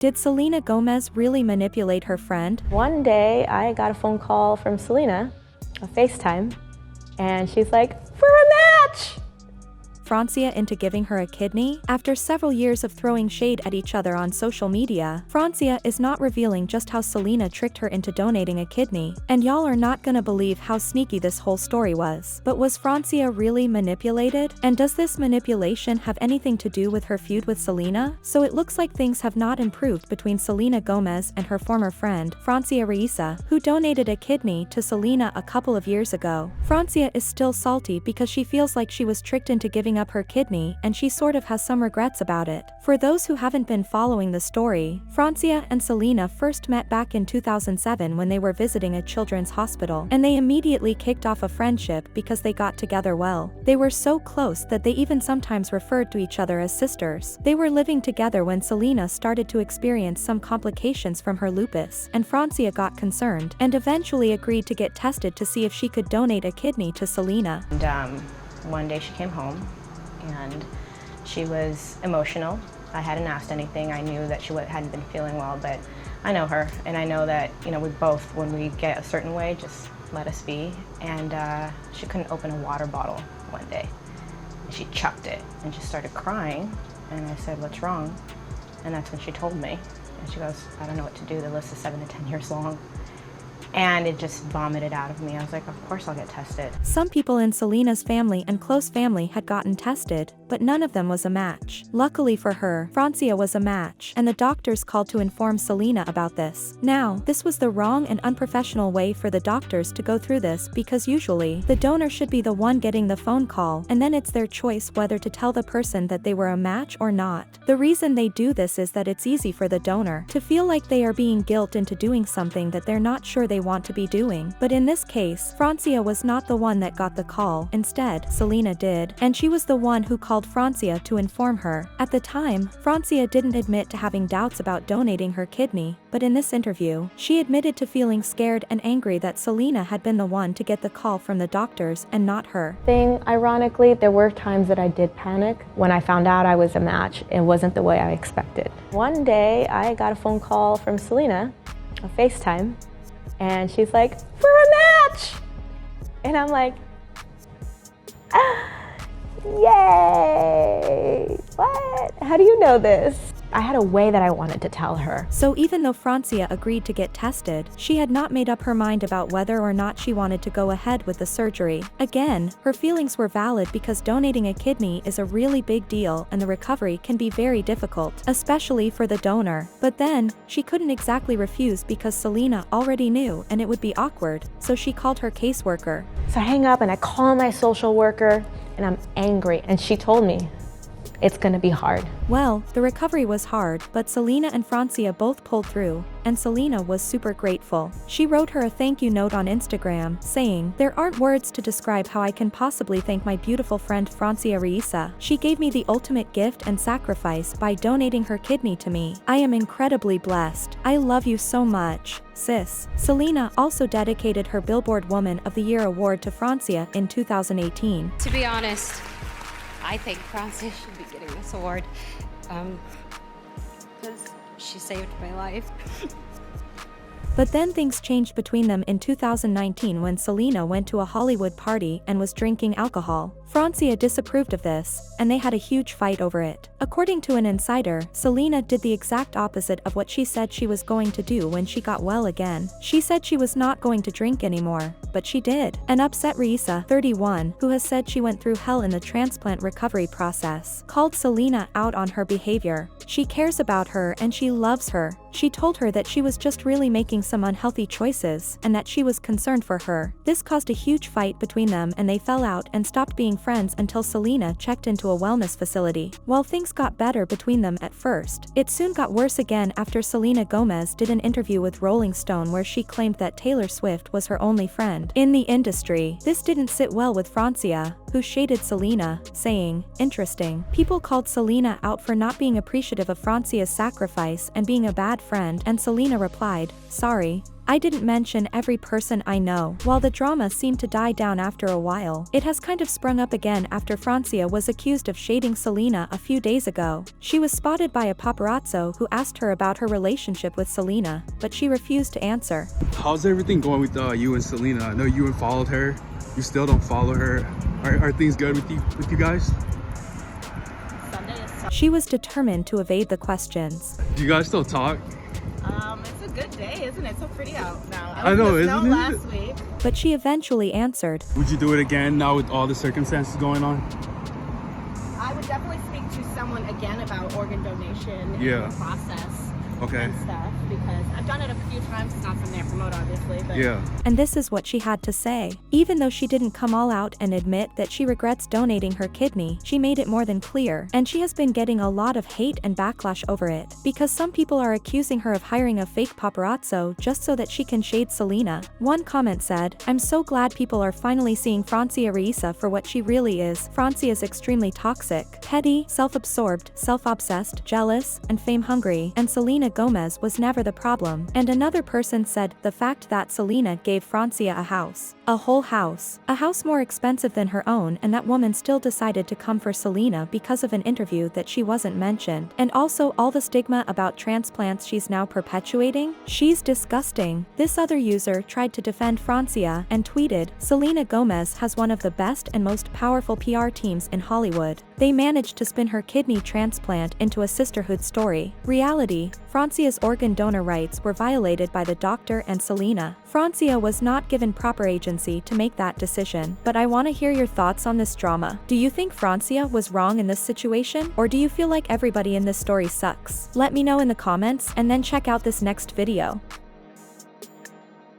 Did Selena Gomez really manipulate her friend? One day, I got a phone call from Selena, a FaceTime, and she's like, "For a match!" Francia into giving her a kidney? After several years of throwing shade at each other on social media, Francia is not revealing just how Selena tricked her into donating a kidney. And y'all are not gonna believe how sneaky this whole story was. But was Francia really manipulated? And does this manipulation have anything to do with her feud with Selena? So it looks like things have not improved between Selena Gomez and her former friend, Francia Raisa, who donated a kidney to Selena a couple of years ago. Francia is still salty because she feels like she was tricked into giving up her kidney, and she sort of has some regrets about it. For those who haven't been following the story, Francia and Selena first met back in 2007 when they were visiting a children's hospital, and they immediately kicked off a friendship because they got together well. They were so close that they even sometimes referred to each other as sisters. They were living together when Selena started to experience some complications from her lupus, and Francia got concerned and eventually agreed to get tested to see if she could donate a kidney to Selena. And one day she came home and she was emotional. I hadn't asked anything. I knew that she hadn't been feeling well, but I know her, and I know that, we both, when we get a certain way, just let us be. And she couldn't open a water bottle one day. She chucked it and just started crying, and I said, "What's wrong?" And that's when she told me. And she goes, "I don't know what to do. The list is 7 to 10 years long." And it just vomited out of me. I was like, of course I'll get tested. Some people in Selena's family and close family had gotten tested, but none of them was a match. Luckily for her, Francia was a match, and the doctors called to inform Selena about this. Now, this was the wrong and unprofessional way for the doctors to go through this, because usually, the donor should be the one getting the phone call, and then it's their choice whether to tell the person that they were a match or not. The reason they do this is that it's easy for the donor to feel like they are being guilted into doing something that they're not sure they want to be doing. But in this case, Francia was not the one that got the call. Instead, Selena did, and she was the one who called Francia to inform her. At the time, Francia didn't admit to having doubts about donating her kidney, but in this interview, she admitted to feeling scared and angry that Selena had been the one to get the call from the doctors and not her. Ironically, there were times that I did panic. When I found out I was a match, it wasn't the way I expected. One day, I got a phone call from Selena, a FaceTime, and she's like, "For a match!" And I'm like, yay! What? How do you know this? I had a way that I wanted to tell her. So even though Francia agreed to get tested, she had not made up her mind about whether or not she wanted to go ahead with the surgery. Again, her feelings were valid because donating a kidney is a really big deal and the recovery can be very difficult, especially for the donor. But then, she couldn't exactly refuse because Selena already knew and it would be awkward, so she called her caseworker. So I hang up and I call my social worker and I'm angry, and she told me, "It's gonna be hard." Well, the recovery was hard, but Selena and Francia both pulled through, and Selena was super grateful. She wrote her a thank you note on Instagram, saying, "There aren't words to describe how I can possibly thank my beautiful friend Francia Raisa. She gave me the ultimate gift and sacrifice by donating her kidney to me. I am incredibly blessed. I love you so much, sis." Selena also dedicated her Billboard Woman of the Year award to Francia in 2018. To be honest, I think Francia should be getting this award because she saved my life. But then things changed between them in 2019 when Selena went to a Hollywood party and was drinking alcohol. Francia disapproved of this, and they had a huge fight over it. According to an insider, Selena did the exact opposite of what she said she was going to do when she got well again. She said she was not going to drink anymore, but she did. An upset Raisa, 31, who has said she went through hell in the transplant recovery process, called Selena out on her behavior. She cares about her and she loves her. She told her that she was just really making some unhealthy choices, and that she was concerned for her. This caused a huge fight between them and they fell out and stopped being friends until Selena checked into a wellness facility. While things got better between them at first, it soon got worse again after Selena Gomez did an interview with Rolling Stone where she claimed that Taylor Swift was her only friend in the industry. This didn't sit well with Francia, who shaded Selena, saying, "Interesting." People called Selena out for not being appreciative of Francia's sacrifice and being a bad friend, and Selena replied, "Sorry, I didn't mention every person I know. While the drama seemed to die down after a while, it has kind of sprung up again after Francia was accused of shading Selena a few days ago. She was spotted by a paparazzo who asked her about her relationship with Selena, but she refused to answer. How's everything going with you and Selena? I know you unfollowed her. You still don't follow her. Are things good with you guys? She was determined to evade the questions. Do you guys still talk? It's a good day, isn't it? So pretty out now. I know, in the isn't snow it? last week. But she eventually answered. Would you do it again now with all the circumstances going on? I would definitely speak to someone again about organ donation and Yeah. the process Okay. and stuff, because I've done it a few times, not from their promote obviously, but Yeah. And this is what she had to say. Even though she didn't come all out and admit that she regrets donating her kidney, she made it more than clear, and she has been getting a lot of hate and backlash over it, because some people are accusing her of hiring a fake paparazzo just so that she can shade Selena. One comment said, "I'm so glad people are finally seeing Francia Raisa for what she really is. Francia is extremely toxic, petty, self-absorbed, self-obsessed, jealous, and fame-hungry, and Selena Gomez was never the problem." And another person said, "The fact that Selena gave Francia a house. A whole house. A house more expensive than her own, and that woman still decided to come for Selena because of an interview that she wasn't mentioned. And also all the stigma about transplants she's now perpetuating? She's disgusting." This other user tried to defend Francia and tweeted, "Selena Gomez has one of the best and most powerful PR teams in Hollywood. They managed to spin her kidney transplant into a sisterhood story. Reality, Francia's organ donor rights were violated by the doctor and Selena. Francia was not given proper agency to make that decision." But I want to hear your thoughts on this drama. Do you think Francia was wrong in this situation, or do you feel like everybody in this story sucks? Let me know in the comments, and then check out this next video.